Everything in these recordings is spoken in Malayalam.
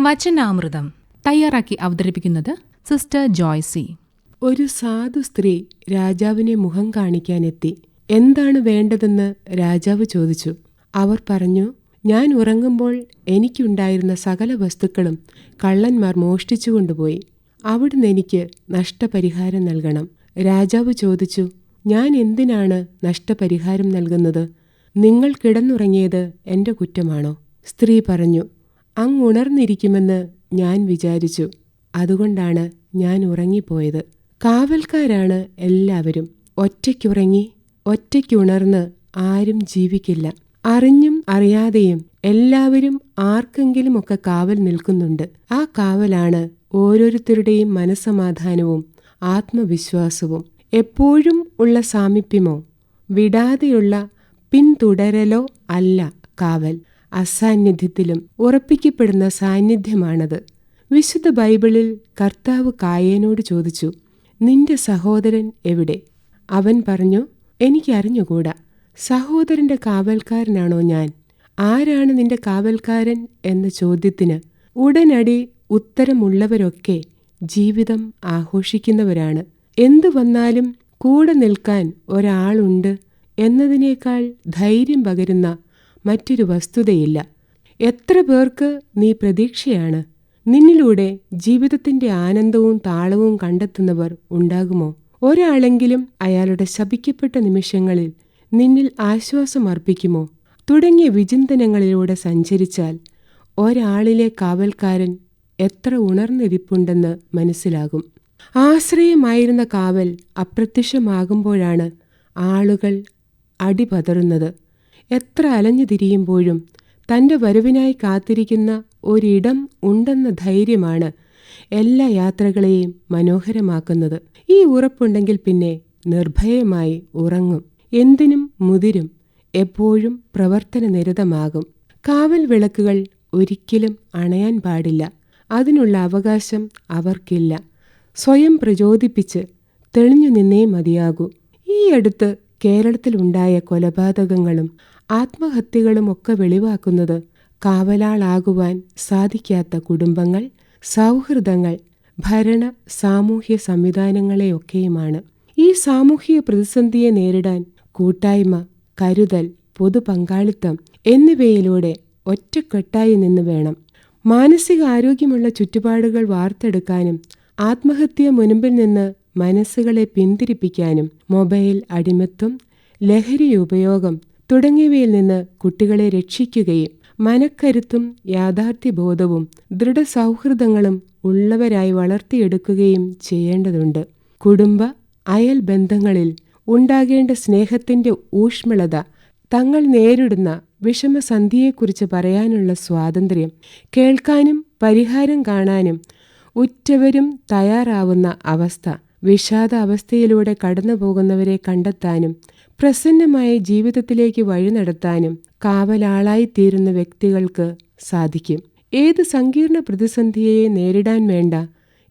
വചനാമൃതം തയ്യാറാക്കി അവതരിപ്പിക്കുന്നത് സിസ്റ്റർ ജോയ്സി. ഒരു സാധു സ്ത്രീ രാജാവിനെ മുഖം കാണിക്കാനെത്തി. എന്താണ് വേണ്ടതെന്ന് രാജാവ് ചോദിച്ചു. അവർ പറഞ്ഞു, ഞാൻ ഉറങ്ങുമ്പോൾ എനിക്കുണ്ടായിരുന്ന സകല വസ്തുക്കളും കള്ളന്മാർ മോഷ്ടിച്ചു കൊണ്ടുപോയി. അവിടുന്ന് എനിക്ക് നഷ്ടപരിഹാരം നൽകണം. രാജാവ് ചോദിച്ചു, ഞാൻ എന്തിനാണ് നഷ്ടപരിഹാരം നൽകുന്നത്? നിങ്ങൾ കിടന്നുറങ്ങിയത് എൻ്റെ കുറ്റമാണോ? സ്ത്രീ പറഞ്ഞു, അങ്ങ് ഉണർന്നിരിക്കുമെന്ന് ഞാൻ വിചാരിച്ചു, അതുകൊണ്ടാണ് ഞാൻ ഉറങ്ങിപ്പോയത്. കാവൽക്കാരാണ് എല്ലാവരും. ഒറ്റയ്ക്കുറങ്ങി ഒറ്റയ്ക്കുണർന്ന് ആരും ജീവിക്കില്ല. അറിഞ്ഞും അറിയാതെയും എല്ലാവരും ആർക്കെങ്കിലുമൊക്കെ കാവൽ നിൽക്കുന്നുണ്ട്. ആ കാവലാണ് ഓരോരുത്തരുടെയും മനസ്സമാധാനവും ആത്മവിശ്വാസവും. എപ്പോഴും ഉള്ള സാമീപ്യമോ വിടാതെയുള്ള പിന്തുടരലോ അല്ല കാവൽ. അസാന്നിധ്യത്തിലും ഉറപ്പിക്കപ്പെടുന്ന സാന്നിധ്യമാണത്. വിശുദ്ധ ബൈബിളിൽ കർത്താവ് കായേനോട് ചോദിച്ചു, നിന്റെ സഹോദരൻ എവിടെ? അവൻ പറഞ്ഞു, എനിക്കറിഞ്ഞുകൂടാ. സഹോദരന്റെ കാവൽക്കാരനാണോ ഞാൻ? ആരാണ് നിന്റെ കാവൽക്കാരൻ എന്ന ചോദ്യത്തിന് ഉടനടി ഉത്തരമുള്ളവരൊക്കെ ജീവിതം ആഘോഷിക്കുന്നവരാണ്. എന്തു വന്നാലും കൂടെ നിൽക്കാൻ ഒരാളുണ്ട് എന്നതിനേക്കാൾ ധൈര്യം പകരുന്ന മറ്റൊരു വസ്തുതയില്ല. എത്ര പേർക്ക് നീ പ്രതീക്ഷയാണ്? നിന്നിലൂടെ ജീവിതത്തിന്റെ ആനന്ദവും താളവും കണ്ടെത്തുന്നവർ ഉണ്ടാകുമോ? ഒരാളെങ്കിലും അയാളുടെ ശപിക്കപ്പെട്ട നിമിഷങ്ങളിൽ നിന്നിൽ ആശ്വാസം അർപ്പിക്കുമോ? തുടങ്ങിയ വിചിന്തനങ്ങളിലൂടെ സഞ്ചരിച്ചാൽ ഒരാളിലെ കാവൽക്കാരൻ എത്ര ഉണർന്നിരിപ്പുണ്ടെന്ന് മനസ്സിലാകും. ആശ്രയമായിരുന്ന കാവൽ അപ്രത്യക്ഷമാകുമ്പോഴാണ് ആളുകൾ അടിപതറുന്നത്. എത്ര അലഞ്ഞു തിരിയുമ്പോഴും തൻ്റെ വരവിനായി കാത്തിരിക്കുന്ന ഒരിടം ഉണ്ടെന്ന ധൈര്യമാണ് എല്ലാ യാത്രകളെയും മനോഹരമാക്കുന്നത്. ഈ ഉറപ്പുണ്ടെങ്കിൽ പിന്നെ നിർഭയമായി ഉറങ്ങും, എന്തിനും മുതിരും, എപ്പോഴും പ്രവർത്തന നിരതമാകും. കാവൽ വിളക്കുകൾ ഒരിക്കലും അണയാൻ പാടില്ല. അതിനുള്ള അവകാശം അവർക്കില്ല. സ്വയം പ്രചോദിപ്പിച്ച് തെളിഞ്ഞു നിന്നേ മതിയാകൂ. ഈ അടുത്ത് കേരളത്തിലുണ്ടായ കൊലപാതകങ്ങളും ആത്മഹത്യകളുമൊക്കെ വെളിവാക്കുന്നത് കാവലാളാകുവാൻ സാധിക്കാത്ത കുടുംബങ്ങൾ, സൗഹൃദങ്ങൾ, ഭരണ സാമൂഹ്യ സംവിധാനങ്ങളെയൊക്കെയുമാണ്. ഈ സാമൂഹിക പ്രതിസന്ധിയെ നേരിടാൻ കൂട്ടായ്മ, കരുതൽ, പൊതുപങ്കാളിത്തം എന്നിവയിലൂടെ ഒറ്റക്കെട്ടായി നിന്ന് വേണം. മാനസികാരോഗ്യമുള്ള ചുറ്റുപാടുകൾ വാർത്തെടുക്കാനും ആത്മഹത്യ മുൻപിൽ നിന്ന് മനസ്സുകളെ പിന്തിരിപ്പിക്കാനും മൊബൈൽ അടിമത്വം, ലഹരി ഉപയോഗം തുടങ്ങിയവയിൽ നിന്ന് കുട്ടികളെ രക്ഷിക്കുകയും മനക്കരുത്തും യാഥാർത്ഥ്യബോധവും ദൃഢസൗഹൃദങ്ങളും ഉള്ളവരായി വളർത്തിയെടുക്കുകയും ചെയ്യേണ്ടതുണ്ട്. കുടുംബ അയൽ ബന്ധങ്ങളിൽ ഉണ്ടാകേണ്ട സ്നേഹത്തിന്റെ ഊഷ്മളത, തങ്ങൾ നേരിടുന്ന വിഷമസന്ധിയെക്കുറിച്ച് പറയാനുള്ള സ്വാതന്ത്ര്യം, കേൾക്കാനും പരിഹാരം കാണാനും ഉറ്റവരും തയ്യാറാവുന്ന അവസ്ഥ, വിഷാദ അവസ്ഥയിലൂടെ കടന്നുപോകുന്നവരെ കണ്ടെത്താനും പ്രസന്നമായ ജീവിതത്തിലേക്ക് വഴി നടത്താനും കാവലാളായിത്തീരുന്ന വ്യക്തികൾക്ക് സാധിക്കും. ഏത് സങ്കീർണ പ്രതിസന്ധിയെ നേരിടാൻ വേണ്ട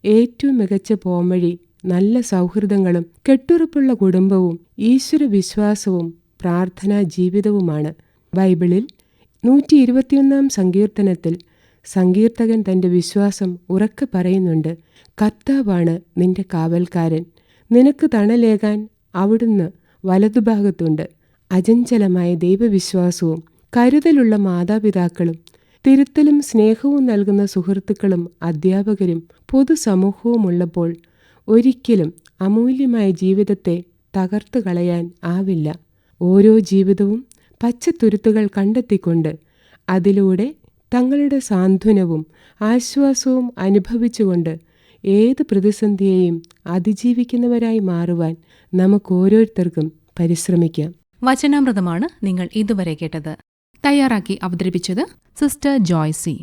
ഏറ്റവും മികച്ച പോംവഴി നല്ല സൗഹൃദങ്ങളും കെട്ടുറപ്പുള്ള കുടുംബവും ഈശ്വരവിശ്വാസവും പ്രാർത്ഥനാ ജീവിതവുമാണ്. ബൈബിളിൽ 121 സങ്കീർത്തനത്തിൽ സങ്കീർത്തകൻ തന്റെ വിശ്വാസം ഉറക്കെ പറയുന്നുണ്ട്. കർത്താവാണ് നിന്റെ കാവൽക്കാരൻ, നിനക്ക് തണലേകാൻ അവിടുന്ന് വലതുഭാഗത്തുണ്ട്. അചഞ്ചലമായ ദൈവവിശ്വാസവും കരുതലുള്ള മാതാപിതാക്കളും തിരുത്തലും സ്നേഹവും നൽകുന്ന സുഹൃത്തുക്കളും അധ്യാപകരും പൊതുസമൂഹവും ഉള്ളപ്പോൾ ഒരിക്കലും അമൂല്യമായ ജീവിതത്തെ തകർത്തു കളയാൻ ആവില്ല. ഓരോ ജീവിതവും പച്ചത്തുരുത്തുകൾ കണ്ടെത്തിക്കൊണ്ട് അതിലൂടെ തങ്ങളുടെ സാന്ത്വനവും ആശ്വാസവും അനുഭവിച്ചുകൊണ്ട് ഏത് പ്രതിസന്ധിയെയും അതിജീവിക്കുന്നവരായി മാറുവാൻ നമുക്കോരോരുത്തർക്കും പരിശ്രമിക്കാം. വചനാമൃതമാണ് നിങ്ങൾ ഇതുവരെ കേട്ടത്. തയ്യാറാക്കി അവതരിപ്പിച്ചത് സിസ്റ്റർ ജോയ്സി.